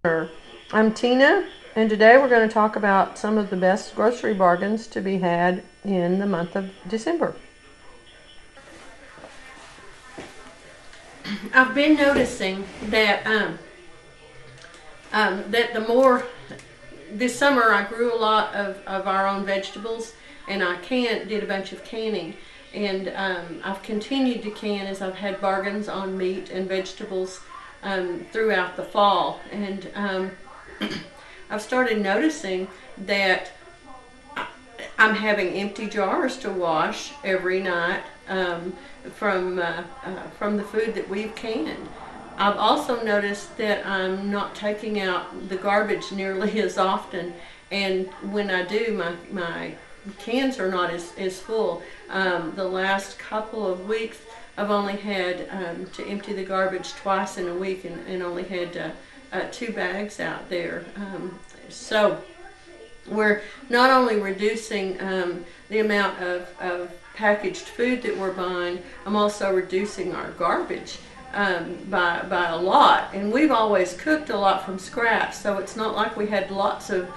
Sure. I'm Tina, and today we're going to talk about some of the best grocery bargains to be had in the month of December. I've been noticing that that the more this summer I grew a lot of our own vegetables, and I did a bunch of canning, and I've continued to can as I've had bargains on meat and vegetables throughout the fall, and I've started noticing that I'm having empty jars to wash every night from the food that we've canned. I've also noticed that I'm not taking out the garbage nearly as often, and when I do, my cans are not as full. The last couple of weeks, I've only had to empty the garbage twice in a week, and only had 2 bags out there. So we're not only reducing the amount of packaged food that we're buying, I'm also reducing our garbage by a lot. And we've always cooked a lot from scratch, so it's not like we had lots of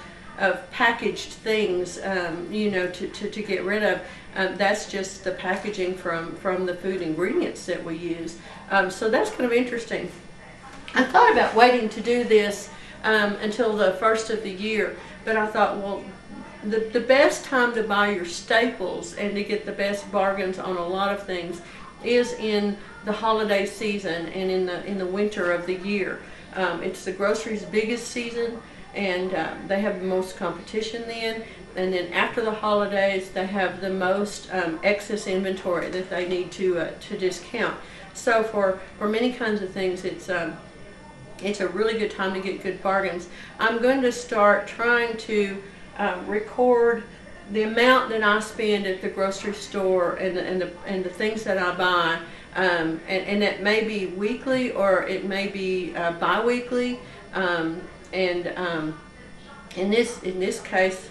packaged things, to get rid of. That's just the packaging from the food ingredients that we use. So that's kind of interesting. I thought about waiting to do this until the first of the year, but I thought, well, the best time to buy your staples and to get the best bargains on a lot of things is in the holiday season and in the winter of the year. It's the grocery's biggest season, and they have the most competition then. And then after the holidays, they have the most excess inventory that they need to discount. So for many kinds of things, it's a really good time to get good bargains. I'm going to start trying to record the amount that I spend at the grocery store and the things that I buy, and it may be weekly or it may be bi-weekly. In this case,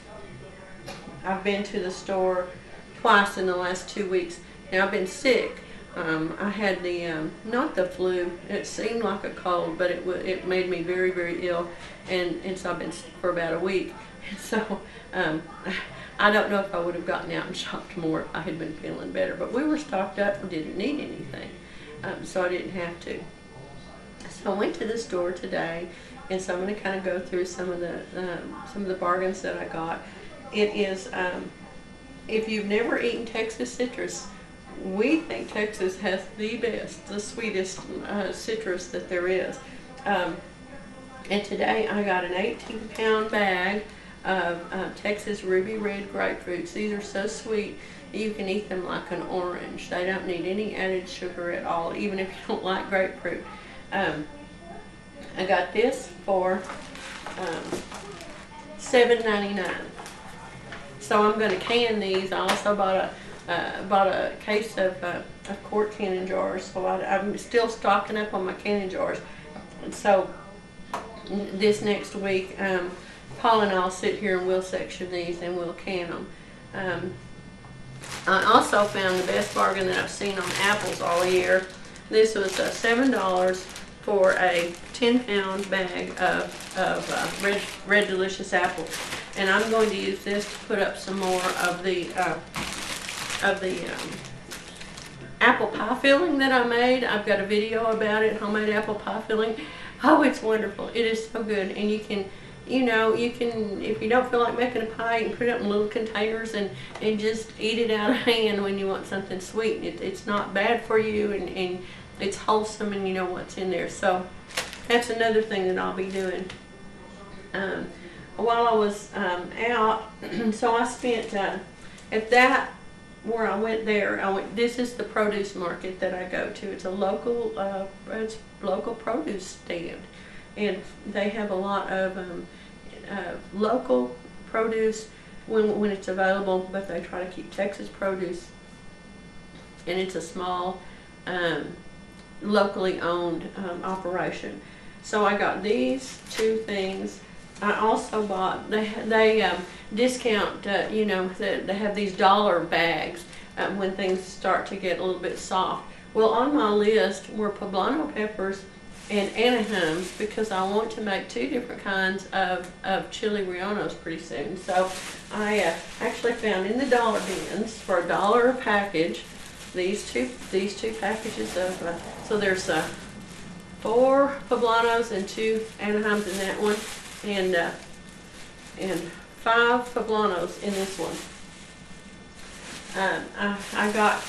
I've been to the store twice in the last 2 weeks. Now I've been sick. I had not the flu. It seemed like a cold, but it made me very, very ill, and so I've been sick for about a week. So I don't know if I would have gotten out and shopped more if I had been feeling better. But we were stocked up and didn't need anything, so I didn't have to. So I went to the store today, and so I'm going to kind of go through some of the bargains that I got. It is, if you've never eaten Texas citrus, we think Texas has the best, the sweetest citrus that there is. And today I got an 18-pound bag of Texas Ruby Red grapefruits. These are so sweet that you can eat them like an orange. They don't need any added sugar at all, even if you don't like grapefruit. I got this for $7.99. So I'm going to can these. I also bought a case of quart canning jars, so I'm still stocking up on my canning jars. And so this next week, Paul and I'll sit here and we'll section these and we'll can them. I also found the best bargain that I've seen on apples all year. This was $7 for a 10-pound bag of red delicious apples, and I'm going to use this to put up some more of the apple pie filling that I made. I've got a video about it, homemade apple pie filling. Oh, it's wonderful. It is so good, and you can, if you don't feel like making a pie, you can put it up in little containers and just eat it out of hand when you want something sweet. It's not bad for you, and it's wholesome, and you know what's in there. So that's another thing that I'll be doing. While I was out, so I spent at that, where I went there, this is the produce market that I go to. It's a local produce stand, and they have a lot of local produce when it's available, but they try to keep Texas produce, and it's a small locally owned operation. So I got these 2 things. I also bought, they discount, they have these dollar bags when things start to get a little bit soft. Well, on my list were poblano peppers and Anaheim's, because I want to make 2 different kinds of chili rellenos pretty soon. So I actually found in the dollar bins for $1 a package these two packages of so there's 4 poblanos and 2 Anaheims in that one, and 5 poblanos in this one. I got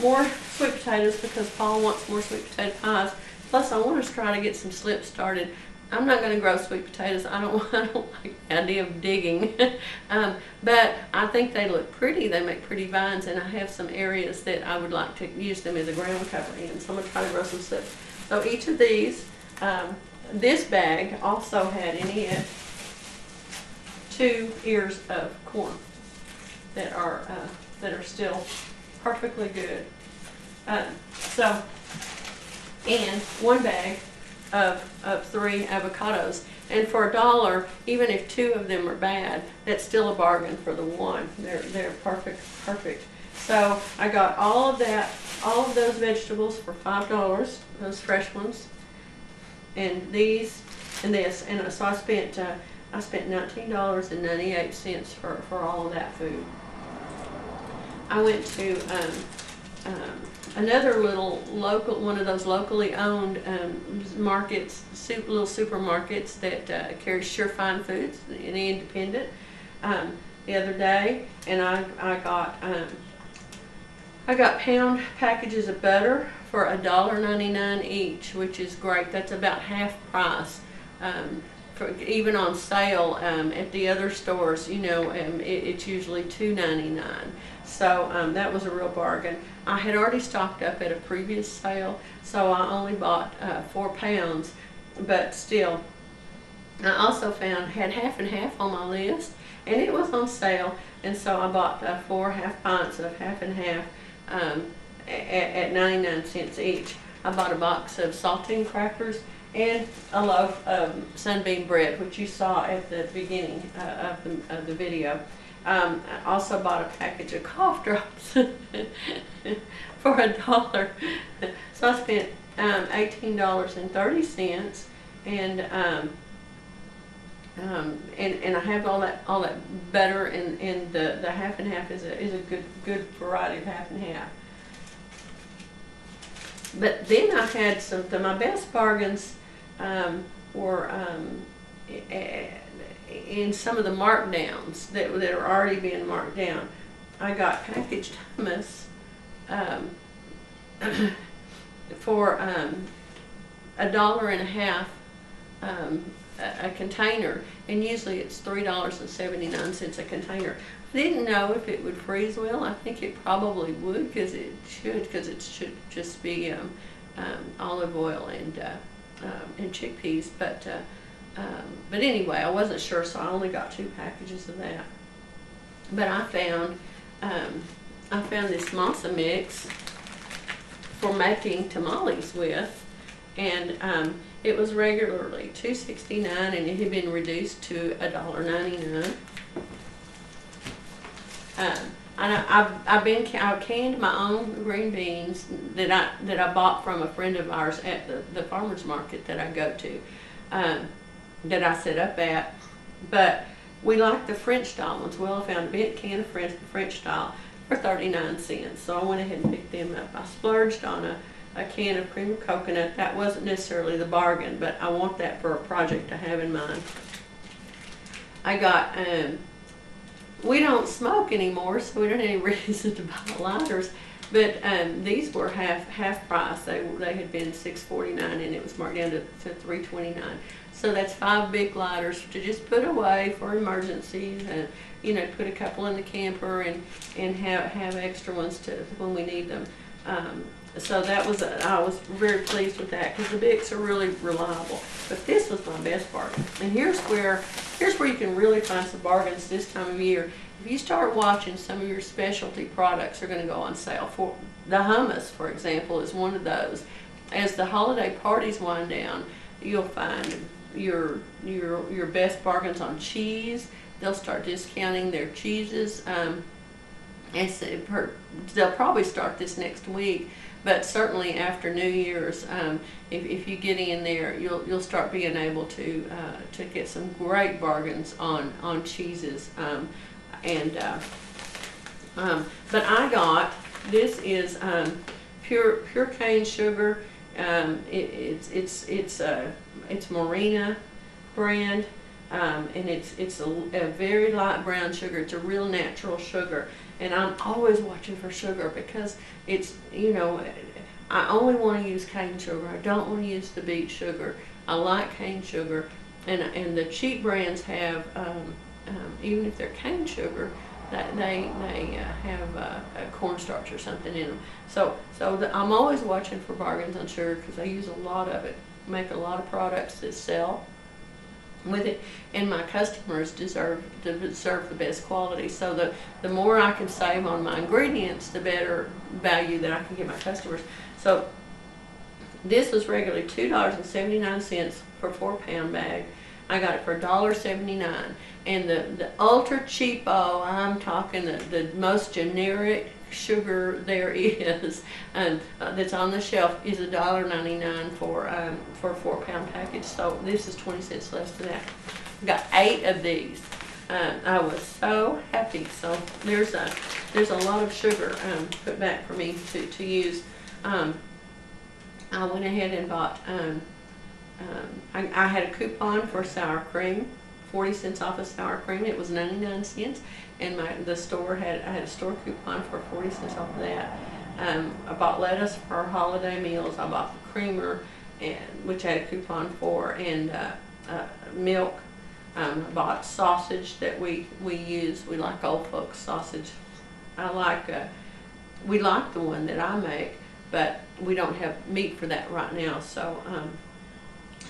more sweet potatoes because Paul wants more sweet potato pies. Plus, I want to try to get some slips started. I'm not going to grow sweet potatoes. I don't like the idea of digging. But I think they look pretty. They make pretty vines, and I have some areas that I would like to use them as a ground cover in. So I'm going to try to grow some slips. So each of these, this bag also had in it 2 ears of corn that are still perfectly good. And 1 bag of 3 avocados. And for $1, even if 2 of them are bad, that's still a bargain for the 1. They're perfect. So I got all of those vegetables for $5, those fresh ones, and these and this, and so I spent $19.98 for all of that food. I went to another little local, one of those locally owned markets, little supermarkets that carry Sure Fine Foods, an independent, the other day, and I got pound packages of butter for $1.99 each, which is great. That's about half price. Even on sale at the other stores, you know, it's usually $2.99. So that was a real bargain. I had already stocked up at a previous sale, so I only bought 4 pounds, but still. I also had half and half on my list, and it was on sale, and so I bought 4 half pints of half and half at 99 cents each. I bought a box of saltine crackers and a loaf of sunbeam bread, which you saw at the beginning of the video. I also bought a package of cough drops for $1. So I spent $18.30, and I have all that butter, and the half and half is a good variety of half and half. But then I had my best bargains were in some of the markdowns that are already being marked down. I got packaged hummus for $1.50 a container, and usually it's $3.79 a container. I didn't know if it would freeze well. I think it probably would, because it should just be olive oil and chickpeas. But anyway, I wasn't sure, so I only got 2 packages of that. But I found this masa mix for making tamales with, and it was regularly $2.69, and it had been reduced to $1.99. I've canned my own green beans that I bought from a friend of ours at the farmers market that I go to, that I set up at. But we like the French style ones. Well, I found a big can of French style for 39 cents, so I went ahead and picked them up. I splurged on a can of cream of coconut. That wasn't necessarily the bargain, but I want that for a project to have in mind. I got we don't smoke anymore, so we don't have any reason to buy lighters. But these were half price. They had been $6.49, and it was marked down to $3.29. So that's 5 big lighters to just put away for emergencies, and put a couple in the camper, and have extra ones when we need them. So that was I was very pleased with that, because the Bics are really reliable. But this was my best bargain. And here's where you can really find some bargains this time of year. If you start watching, some of your specialty products are going to go on sale. For the hummus, for example, is one of those. As the holiday parties wind down, you'll find your best bargains on cheese. They'll start discounting their cheeses. And and so they'll probably start this next week, but certainly after New Year's, if you get in there, you'll start being able to get some great bargains on cheeses. But I got, this is pure cane sugar. It's Morena brand. And it's a very light brown sugar. It's a real natural sugar, and I'm always watching for sugar because it's, I only want to use cane sugar. I don't want to use the beet sugar. I like cane sugar, and the cheap brands have, even if they're cane sugar, they have a cornstarch or something in them. So I'm always watching for bargains on sugar because I use a lot of it. Make a lot of products that sell with it, and my customers deserve the best quality. So the more I can save on my ingredients, the better value that I can give my customers. So this was regularly $2.79 for a 4-pound bag. I got it for $1.79, and the ultra cheapo, I'm talking the most generic sugar there is, that's on the shelf, is $1.99 for a 4-pound package. So this is 20 cents less than that. I got 8 of these. I was so happy. So there's a lot of sugar put back for me to use. I went ahead and bought. I had a coupon for sour cream, 40 cents off of sour cream. It was 99 cents, and I had a store coupon for 40 cents off of that. I bought lettuce for holiday meals. I bought the creamer, which I had a coupon for, and milk. I bought sausage that we use. We like old folks sausage. We like the one that I make, but we don't have meat for that right now. So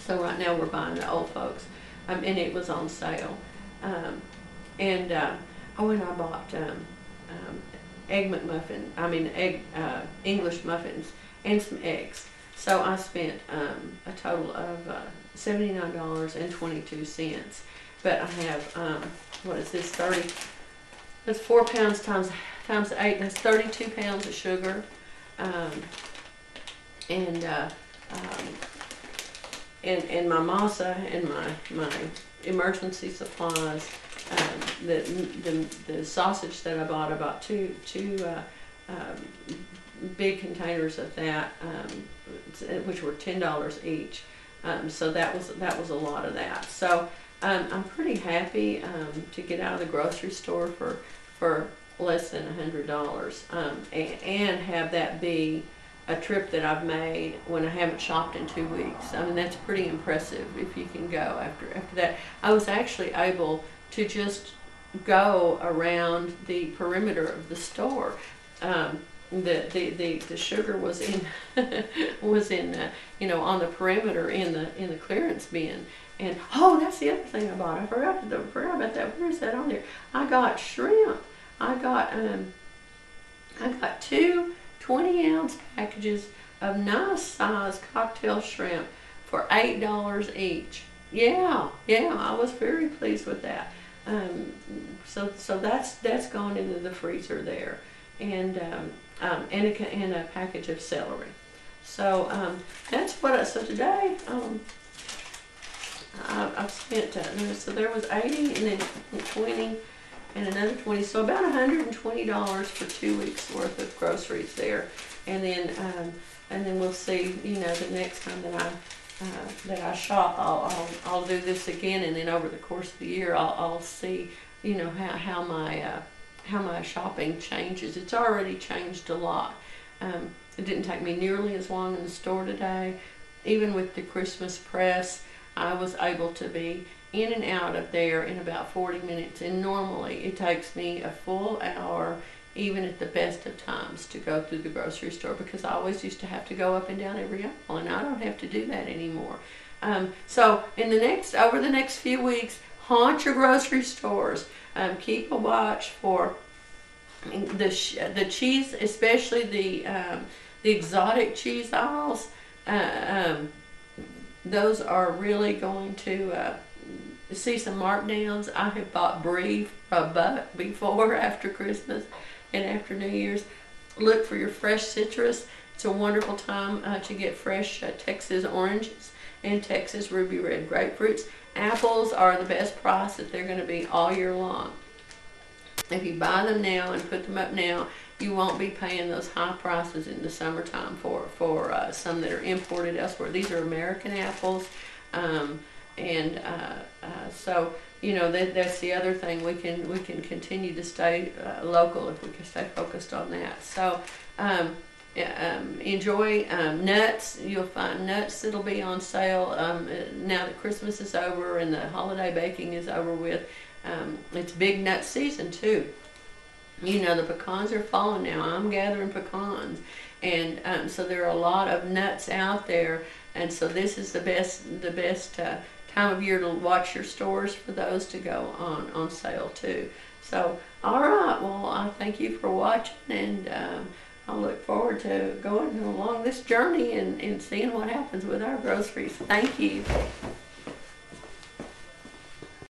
right now we're buying the old folks, and it was on sale. And I bought English muffins and some eggs. So I spent a total of $79.22. But I have, what is this, 30, that's 4 pounds times 8, that's 32 pounds of sugar. And my masa and my emergency supplies. The sausage that I bought two big containers of that, which were $10 each. So that was a lot of that. So I'm pretty happy to get out of the grocery store for less than $100, and have that be a trip that I've made when I haven't shopped in 2 weeks. I mean, that's pretty impressive if you can go after that. I was actually able to just go around the perimeter of the store. The sugar was in on the perimeter in the clearance bin. And that's the other thing I bought. I forgot about that. Where is that on there? I got shrimp. I got 2 20-ounce packages of nice size cocktail shrimp for $8 each. Yeah, I was very pleased with that. So that's gone into the freezer there, and a package of celery. So that's what. So today I've spent. So there was 80, and then 20, and another 20. So about $120 for 2 weeks worth of groceries there, and then we'll see. The next time that I shop, I'll do this again, and then over the course of the year, I'll see how my shopping changes. It's already changed a lot. It didn't take me nearly as long in the store today. Even with the Christmas press, I was able to be in and out of there in about 40 minutes, and normally it takes me a full hour, even at the best of times, to go through the grocery store, because I always used to have to go up and down every aisle, and I don't have to do that anymore. So over the next few weeks, haunt your grocery stores. Keep a watch for the cheese, especially the exotic cheese aisles. Those are really going to see some markdowns. I have bought Brie for $1 before after Christmas, And after New Year's, look for your fresh citrus. It's a wonderful time to get fresh Texas oranges and Texas ruby red grapefruits. Apples are the best price that they're going to be all year long. If you buy them now and put them up now, you won't be paying those high prices in the summertime for some that are imported elsewhere. These are American apples, so you know that's the other thing. We can continue to stay local if we can stay focused on that. So enjoy nuts. You'll find nuts that'll be on sale now that Christmas is over and the holiday baking is over with. It's big nut season too. You know, the pecans are falling now. I'm gathering pecans, and so there are a lot of nuts out there, and so this is the best time of year to watch your stores for those to go on sale too. So all right, well, I thank you for watching, and I look forward to going along this journey and seeing what happens with our groceries. Thank you.